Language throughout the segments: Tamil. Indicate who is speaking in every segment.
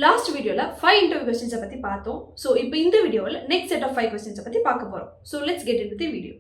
Speaker 1: லாஸ்ட் வீடியோல 5 இன்டர்வியூ கொஸ்டின்ஸை பத்தி பார்த்தோம். ஸோ இப்போ இந்த வீடியோவில் நெக்ஸ்ட் செட் ஆஃப் 5 கொஸ்டின்ஸை பத்தி பார்க்க போறோம். So let's get into the video.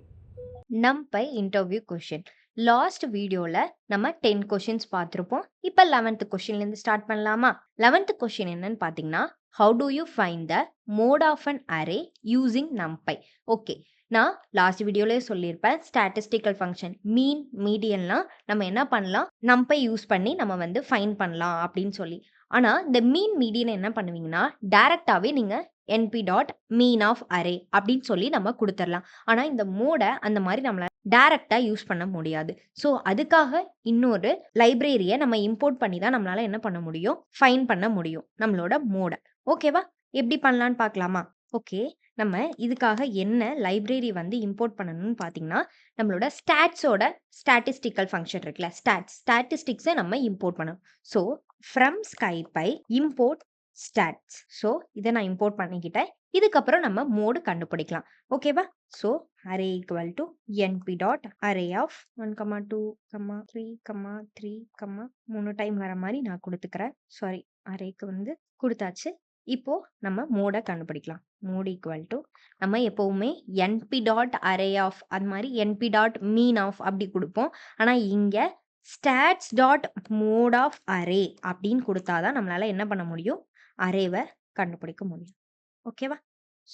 Speaker 2: NumPy interview question. Last வீடியோல நம்ம 10 கொஷின்ஸ் பார்த்துருப்போம். இப்போ 11th கொஷின்லேருந்து ஸ்டார்ட் பண்ணலாமா? 11th கொஷின் என்னன்னு பார்த்தீங்கன்னா, how do you find the mode of an array using NumPy? Okay, நான் லாஸ்ட் வீடியோலேயே சொல்லியிருப்பேன், ஸ்டாட்டிஸ்டிக்கல் ஃபங்க்ஷன் மீன் மீடியன்லாம் நம்ம என்ன பண்ணலாம், NumPy யூஸ் பண்ணி நம்ம வந்து ஃபைண்ட் பண்ணலாம் அப்படின்னு சொல்லி. ஆனால் இந்த மீன் மீடியன் என்ன பண்ணுவீங்கன்னா, டைரெக்டாகவே நீங்கள் NP dot mean of array அப்படின்னு சொல்லி நம்ம கொடுத்துடலாம். ஆனால் இந்த மோடை அந்த மாதிரி நம்மளால டைரக்டா யூஸ் பண்ண முடியாது. ஸோ அதுக்காக இன்னொரு லைப்ரரியை நம்ம இம்போர்ட் பண்ணி தான் நம்மளால என்ன பண்ண முடியும், ஃபைண்ட் பண்ண முடியும் நம்மளோட மோட. ஓகேவா? எப்படி பண்ணலான்னு பார்க்கலாமா? ஓகே, நம்ம இதுக்காக என்ன லைப்ரரி வந்து இம்போர்ட் பண்ணணும்னு பார்த்தீங்கன்னா, நம்மளோட ஸ்டாட்ஸோட ஸ்டாட்டிஸ்டிக்கல் ஃபங்க்ஷன் இருக்குல்ல, ஸ்டாட்டிஸ்டிக்ஸை நம்ம இம்போர்ட் பண்ணணும். So from SciPy import stats. So இதை நான் இம்போர்ட் பண்ணிக்கிட்டேன். இதுக்கப்புறம் நம்ம மோடு கண்டுபிடிக்கலாம். ஓகேவா? So array equal to np dot array of 1, 2, 3, 3, 3 time வர மாதிரி நான் கொடுத்துக்கிறேன். சாரி, அரேக்கு வந்து கொடுத்தாச்சு. இப்போ நம்ம மோட கண்டுபிடிக்கலாம். மோட் ஈக்குவல் டு நம்ம எப்பவுமே np டாட் அரே ஆஃப் அது மாதிரி np டாட் மீன் ஆஃப் அப்படி கொடுப்போம். ஆனால் இங்கே stats dot mode of array அப்படின்னு கொடுத்தாதான் நம்மளால என்ன பண்ண முடியும், அரேவை கண்டுபிடிக்க முடியும். ஓகேவா?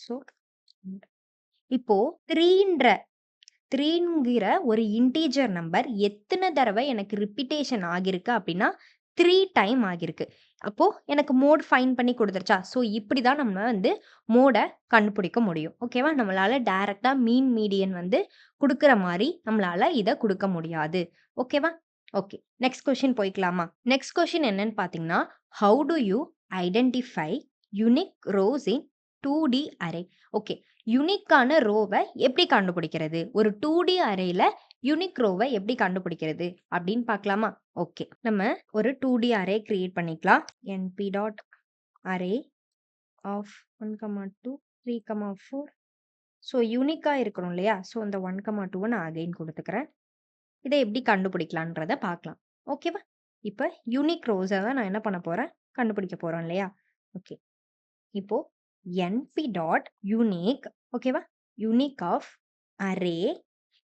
Speaker 2: ஸோ இப்போ 3ங்கிற ஒரு இன்டீஜர் நம்பர் எத்தனை தடவை எனக்கு ரிப்பீட்டேஷன் ஆகிருக்கு அப்படின்னா 3 டைம் ஆகிருக்கு. அப்போ எனக்கு மோட் ஃபைண்ட் பண்ணி கொடுத்துருச்சா? ஸோ இப்படி தான் நம்ம வந்து மோடை கண்டுபிடிக்க முடியும். ஓகேவா? நம்மளால டைரக்டா மீன் மீடியன் வந்து கொடுக்குற மாதிரி நம்மளால இதை கொடுக்க முடியாது. ஓகேவா? ஓகே, நெக்ஸ்ட் கொஸ்டின் போய்க்கலாமா? நெக்ஸ்ட் கொஸ்டின் என்னன்னு பார்த்தீங்கன்னா, how do you identify unique rows in 2D array? Okay, யூனிக்கான ரோவை எப்படி கண்டுபிடிக்கிறது, ஒரு 2D அரேல யூனிக் ரோவை எப்படி கண்டுபிடிக்கிறது அப்படின்னு பார்க்கலாமா? ஓகே, நம்ம ஒரு 2D அரே கிரியேட் பண்ணிக்கலாம். np dot array of 1, 2, 3, 4. So யூனிக்காக இருக்கணும் இல்லையா? ஸோ அந்த 1, 2 நான் அகைன் கொடுத்துக்கிறேன். இதை எப்படி கண்டுபிடிக்கலான்றத பார்க்கலாம். ஓகேவா? இப்போ யூனிக் ரோஸை தான் நான் என்ன பண்ண போறேன், கண்டுபிடிக்க போறோம் இல்லையா? ஓகே, இப்போ np டாட் யூனிக். ஓகேவா? Unique of array.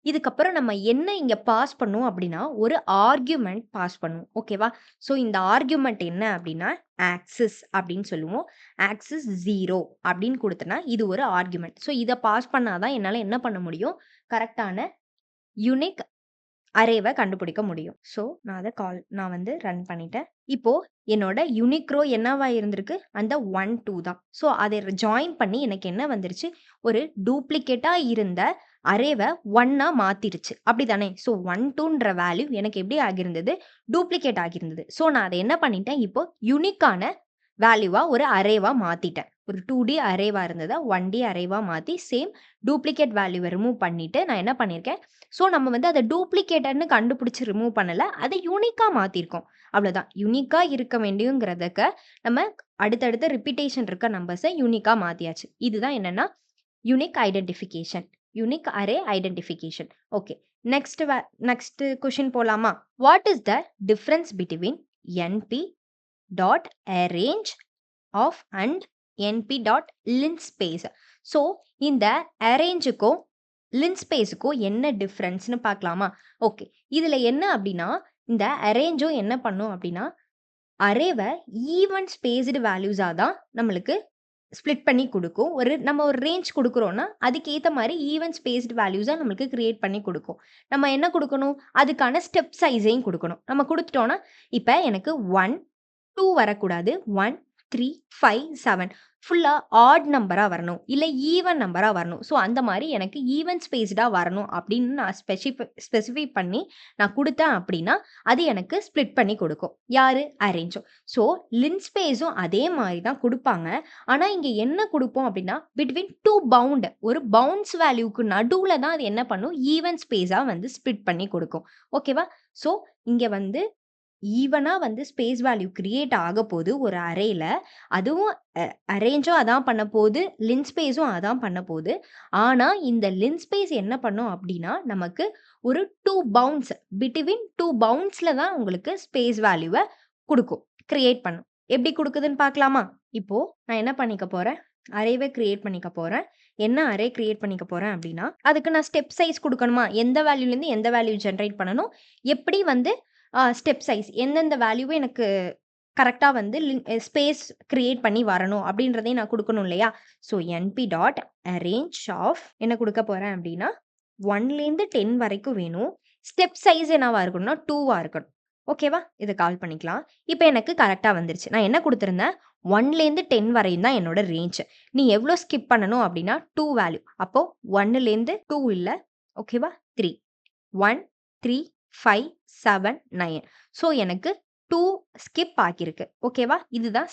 Speaker 2: இதுக்கப்புறம் நம்ம என்ன இங்க பாஸ் பண்ணும் அப்படின்னா, ஒரு ஆர்குமெண்ட் பாஸ் பண்ணுவோம். ஓகேவா? ஸோ இந்த ஆர்குமெண்ட் என்ன அப்படின்னா, ஆக்சிஸ் அப்படின்னு சொல்லுவோம். ஆக்சிஸ் 0 அப்படின்னு கொடுத்தனா இது ஒரு ஆர்குமெண்ட். ஸோ இதை பாஸ் பண்ணாதான் என்னால் என்ன பண்ண முடியும், கரெக்டான யூனிக் அரேவை கண்டுபிடிக்க முடியும். ஸோ நான் வந்து ரன் பண்ணிட்டேன். இப்போ என்னோட யூனிக் ரோ என்னவா இருந்திருக்கு, அந்த 1, 2 தான். ஸோ அதை ஜாயின் பண்ணி எனக்கு என்ன வந்துருச்சு, ஒரு டூப்ளிகேட்டா இருந்த அரேவை 1ஆ மாத்திருச்சு. அப்படிதானே? ஸோ 1, 2ன்ற வேல்யூ எனக்கு எப்படி ஆகியிருந்தது, டூப்ளிகேட் ஆகியிருந்தது. ஸோ நான் அதை என்ன பண்ணிட்டேன், இப்போ யூனிக்கான வேல்யூவா ஒரு அரேவா மாத்திட்டேன். ஒரு 2D அரேவா இருந்ததை 1D அரேவா மாத்தி சேம் டூப்ளிகேட் வேல்யூவை ரிமூவ் பண்ணிட்டு நான் என்ன பண்ணியிருக்கேன், ஸோ நம்ம வந்து அதை டூப்ளிகேட்டர்னு கண்டுபிடிச்சு ரிமூவ் பண்ணல, அதை யூனிக்கா மாத்திருக்கோம். அவ்வளவுதான். யூனிக்கா இருக்க வேண்டியங்கிறதுக்கு நம்ம அடுத்தடுத்த ரிப்பீட்டேஷன் இருக்க நம்பர்ஸை யூனிக்கா மாத்தியாச்சு. இதுதான் என்னன்னா unique identification, unique array identification. Okay, next question போலாமா? What is the difference between np dot arange of and np dot linspace? So இந்த அரேஞ்சுக்கும் லின்ஸ்பேஸுக்கும் என்ன டிஃப்ரென்ஸ்னு பார்க்கலாமா? ஓகே, இதில் என்ன அப்படின்னா, இந்த அரேஞ்சும் என்ன பண்ணும் அப்படின்னா, அரேவை ஈவன் ஸ்பேஸ்டு வேல்யூஸாக தான் நம்மளுக்கு ஸ்ப்ளிட் பண்ணி கொடுக்கும். நம்ம ஒரு ரேஞ்ச் கொடுக்குறோன்னா அதுக்கேற்ற மாதிரி ஈவன் ஸ்பேஸ்டு வேல்யூஸாக நம்மளுக்கு கிரியேட் பண்ணி கொடுக்கும். நம்ம என்ன கொடுக்கணும், அதுக்கான ஸ்டெப் சைஸையும் கொடுக்கணும். நம்ம கொடுத்துட்டோன்னா இப்போ எனக்கு 1, 2 வரக்கூடாது, 1, 3, 5, 7 ஃபுல்லாக ஆட் நம்பராக வரணும், இல்லை ஈவன் நம்பராக வரணும். ஸோ அந்த மாதிரி எனக்கு ஈவன் ஸ்பேஸ்டாக வரணும் அப்படின்னு நான் ஸ்பெசிஃபை பண்ணி நான் கொடுத்தேன் அப்படின்னா அது எனக்கு ஸ்ப்ளிட் பண்ணி கொடுக்கும். யார்? அரேஞ்சும். ஸோ லின்ஸ்பேஸும் அதே மாதிரி தான் கொடுப்பாங்க. ஆனால் இங்கே என்ன கொடுப்போம் அப்படின்னா, பிட்வீன் 2 பவுண்ட், ஒரு பவுண்ட்ஸ் வேல்யூக்கு நடுவில் தான் அது என்ன பண்ணும், ஈவன் ஸ்பேஸாக வந்து ஸ்ப்ளிட் பண்ணி கொடுக்கும். ஓகேவா? ஸோ இங்கே வந்து ஈவனா வந்து ஸ்பேஸ் வேல்யூ கிரியேட் ஆக போகுது ஒரு அரேல. அதுவும் அரேஞ்சும் அதான் பண்ண போகுது, லின்ஸ்பேஸும் அதான் பண்ண போகுது. ஆனா இந்த லின்ஸ்பேஸ் என்ன பண்ணும் அப்படின்னா, நமக்கு ஒரு 2 பவுண்ட்ஸ், பிட்வீன் 2 பவுண்ட்ஸ்ல தான் உங்களுக்கு ஸ்பேஸ் வேல்யூவை கொடுக்கும், கிரியேட் பண்ணும். எப்படி குடுக்குதுன்னு பார்க்கலாமா? இப்போ நான் என்ன பண்ணிக்க போறேன், அரேவ கிரியேட் பண்ணிக்க போறேன். என்ன அரே கிரியேட் பண்ணிக்க போறேன் அப்படின்னா, அதுக்கு நான் ஸ்டெப் சைஸ் குடுக்கணுமா? எந்த வேல்யூலேருந்து எந்த வேல்யூ ஜெனரேட் பண்ணணும்? எப்படி வந்து ஸ்டெப் சைஸ் எந்தெந்த வேல்யூவ எனக்கு கரெக்ட்டா வந்து ஸ்பேஸ் கிரியேட் பண்ணி வரணும் அப்படின்றதையும் நான் குடுக்கணும் இல்லையா? So NP dot arange of என்ன குடுக்க போறேன் அப்படின்னா, 1லேருந்து 10 வரைக்கும் வேணும். ஸ்டெப் சைஸ் என்னவா இருக்கணும்னா 2வா இருக்கணும். ஓகேவா? இத கால் பண்ணிக்கலாம். இப்ப எனக்கு கரெக்ட்டா வந்துருச்சு. நான் என்ன குடுத்திருந்தேன், 1லேருந்து 10 வரையும் தான் என்னோட ரேஞ்ச். நீ எவ்ளோ ஸ்கிப் பண்ணணும் அப்படின்னா 2 வேல்யூ. அப்போ 1லேருந்து 2 இல்ல. ஓகேவா? 3. 1, 3, 5, 7, 9. ஸோ எனக்கு 2 ஸ்கிப் ஆகியிருக்கு. ஓகேவா? இதுதான்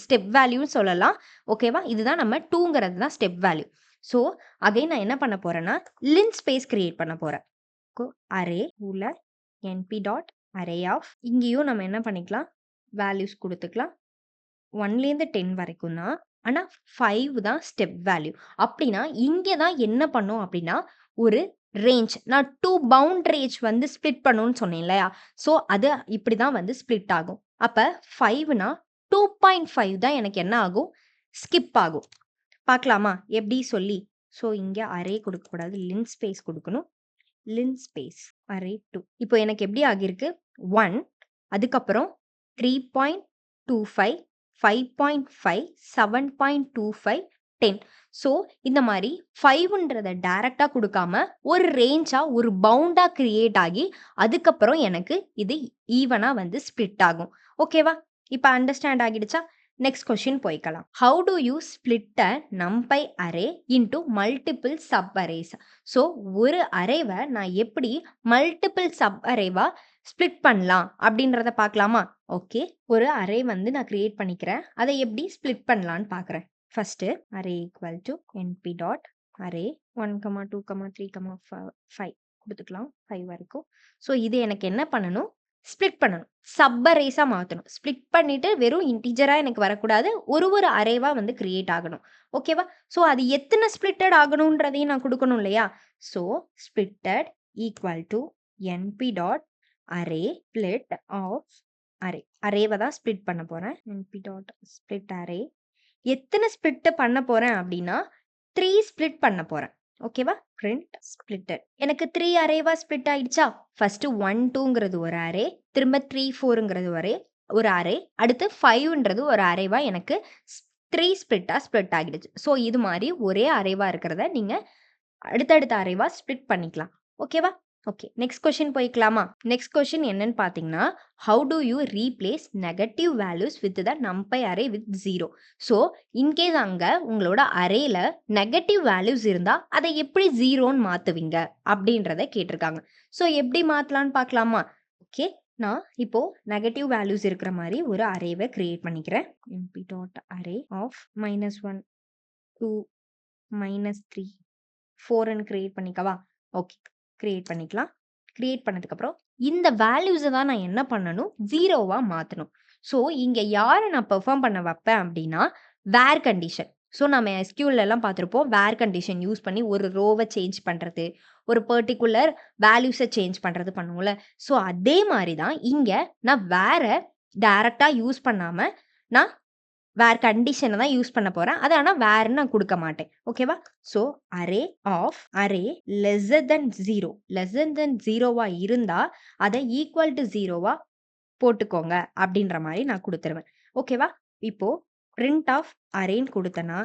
Speaker 2: ஸ்டெப் வேல்யூன்னு சொல்லலாம். ஓகேவா? இதுதான் நம்ம 2ங்கிறது தான் ஸ்டெப் வேல்யூ. ஸோ அகைன் நான் என்ன பண்ண போறேன்னா, ஸ்பேஸ் கிரியேட் பண்ண போறேன். அரே உள்ள என்பி டாட் அரே ஆஃப் இங்கேயும் நம்ம என்ன பண்ணிக்கலாம், வேல்யூஸ் குடுத்துக்கலாம். 1லேருந்து 10 வரைக்கும் தான். ஆனா 5 தான் ஸ்டெப் வேல்யூ. அப்படின்னா, இங்க தான் என்ன பண்ணும் அப்படின்னா, ஒரு ரேஞ்ச் நான் 2 பவுண்ட் ரேஞ்ச் வந்து ஸ்ப்ளிட் பண்ணும்னு சொன்னேன் இல்லையா? ஸோ அது இப்படி தான் வந்து ஸ்ப்ளிட் ஆகும். அப்ப 5னா 2.5 தான் எனக்கு என்ன ஆகும், ஸ்கிப் ஆகும். பார்க்கலாமா? எப்படி சொல்லி? ஸோ இங்க அரே குடுக்கக்கூடாது. ஸ்பேஸ் குடுக்கணும். Space array 2. இப்போ எனக்கு எப்படி ஆகியிருக்கு? 1 அதுக்கப்புறம் 3.25 5.5 7.25 10. ஸோ இந்த மாரி 5ன்றத டைரக்ட்டா குடுக்காம, ஒரு ரேஞ்சா, ஒரு பவுண்டா கிரியேட் ஆகி, அதுக்கப்புறம் எனக்கு இது ஈவனா வந்து ஸ்ப்ளிட் ஆகும். ஓகேவா? இப்ப அண்டர்ஸ்டாண்ட் ஆகிடுச்சா? நெக்ஸ்ட் கொஸ்டின் போய்க்கலாம். How do you split a numpy array into multiple sub arrays? So ஒரு அரேவ நான் எப்படி மல்டிபிள் சப் அரேவா ஸ்ப்ளிட் பண்ணலாம் அப்படின்றத பார்க்கலாமா? ஓகே. ஒரு அரே வந்து நான் கிரியேட் பண்ணிக்கிறேன். அதை எப்படி ஸ்ப்ளிட் பண்ணலான்னு பார்க்குறேன். First array equal to NP dot array 1, 2, 3, 5 குடுத்துக்கலாம். 5 வரைக்கும். ஸோ இது எனக்கு என்ன பண்ணணும்? ஸ்ப்ளிட் பண்ணணும். சப் அரேஸா மாத்தணும். ஸ்ப்ளிட் பண்ணிட்டு வெறும் இன்டிஜரா எனக்கு வரக்கூடாது. ஒரு அரேவா வந்து கிரியேட் ஆகணும். ஓகேவா? ஸோ அது எத்தன ஸ்ப்ளிட்டட் ஆகணுன்றதையும் நான் குடுக்கணும் இல்லையா? So splitted equal to NP dot array split of array. அரேவ தான் ஸ்ப்ளிட் பண்ண போறேன். Np dot split array. எத்தன ஸ்ப்ளிட் பண்ண போறேன் அப்படின்னா, 3 ஸ்ப்ளிட் பண்ண போறேன். ஓகேவா? Print splitted. எனக்கு 3 அரேவா ஸ்ப்ளிட் ஆயிடுச்சா? ஃபர்ஸ்ட்டு 1, 2ங்கிறது ஒரு அரே. திரும்ப 3, 4ங்கிறது ஒரு அரே. அடுத்து 5ன்றது ஒரு அரேவா எனக்கு 3 ஸ்ப்ளிட் ஆகிடுச்சு. ஸோ இது மாரி ஒரே அரேவா இருக்கிறத நீங்க அடுத்தடுத்த அரேவா ஸ்ப்ளிட் பண்ணிக்கலாம். ஓகேவா? ஓகே. நெக்ஸ்ட் கொஸ்டின் போய்க்கலாமா? நெக்ஸ்ட் கொஸ்டின் என்னன்னு பார்த்தீங்கன்னா, how do you replace negative values with the numpy array with 0? So in case அங்க உங்களோட அரேல நெகட்டிவ் வேல்யூஸ் இருந்தா, அதை எப்படி 0ன்னு மாத்துவீங்க? அப்படின்றத கேட்டிருக்காங்க. ஸோ எப்படி மாத்தலான்னு பார்க்கலாமா? ஓகே. நான் இப்போ நெகட்டிவ் வேல்யூஸ் இருக்கிற மாரி ஒரு அரேவ கிரியேட் பண்ணிக்கிறேன். என்பி டாட் அரே ஆஃப் -1, 2, -3, 4ன்னு கிரியேட் பண்ணிக்கவா? ஓகே. கிரியேட் பண்ணிக்கலாம். கிரியேட் பண்ணதுக்கப்புறம், இந்த வேல்யூஸ தான் நான் என்ன பண்ணணும்? 0வா மாத்தணும். ஸோ, இங்க யார நான் பெர்ஃபார்ம் பண்ண வைப்பேன் அப்படின்னா, வேர் கண்டிஷன். ஸோ, நம்ம எஸ்கியூஎல்லலாம் பார்த்திருப்போம். வேர் கண்டிஷன் யூஸ் பண்ணி ஒரு ரோவ சேஞ்ச் பண்றது, ஒரு பர்ட்டிகுலர் வேல்யூஸ சேஞ்ச் பண்றது பண்ணுவோம்ல. ஸோ, அதே மாரி தான் இங்க நான் வேர டைரக்ட்டா யூஸ் பண்ணாம, நான் வேர் கண்டிஷன தான் யூஸ் பண்ண போறேன். அது ஆனா வேர்ன்னு நான் குடுக்க மாட்டேன். ஓகேவா? So array of array lesser than 0 lesser than 0வா இருந்தா, அத ஈக்குவல் டூ 0வா போட்டுக்கோங்க அப்படின்ற மாரி நான் குடுத்துருவேன். ஓகேவா? இப்போ பிரிண்ட் ஆஃப் அரேன்னு குடுத்தேன்னா,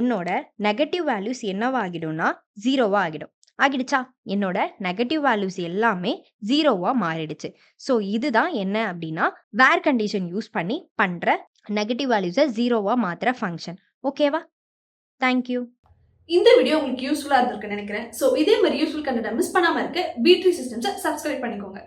Speaker 2: என்னோட நெகட்டிவ் வேல்யூஸ் என்னவா ஆகிடும்னா, 0வா ஆகிடும். ஆகிடுச்சா? என்னோட நெகட்டிவ் வேல்யூஸ் எல்லாமே 0வா மாறிடுச்சு. ஸோ இதுதான் என்ன அப்படின்னா, வேர் கண்டிஷன் யூஸ் பண்ணி பண்ற நெகட்டிவ் வேல்யூஸ 0வா மாத்துற ஃபங்ஷன். ஓகேவா? Thank you.
Speaker 1: இந்த வீடியோ உங்களுக்கு யூஸ்ஃபுல்லா இருந்திருக்குன்னு நினைக்கிறேன். ஸோ இதே மாதிரி யூஸ்ஃபுல் கண்டென்ட் மிஸ் பண்ணாம இருக்க B3 சிஸ்டம்ஸை சப்ஸ்கிரைப் பண்ணிக்கோங்க.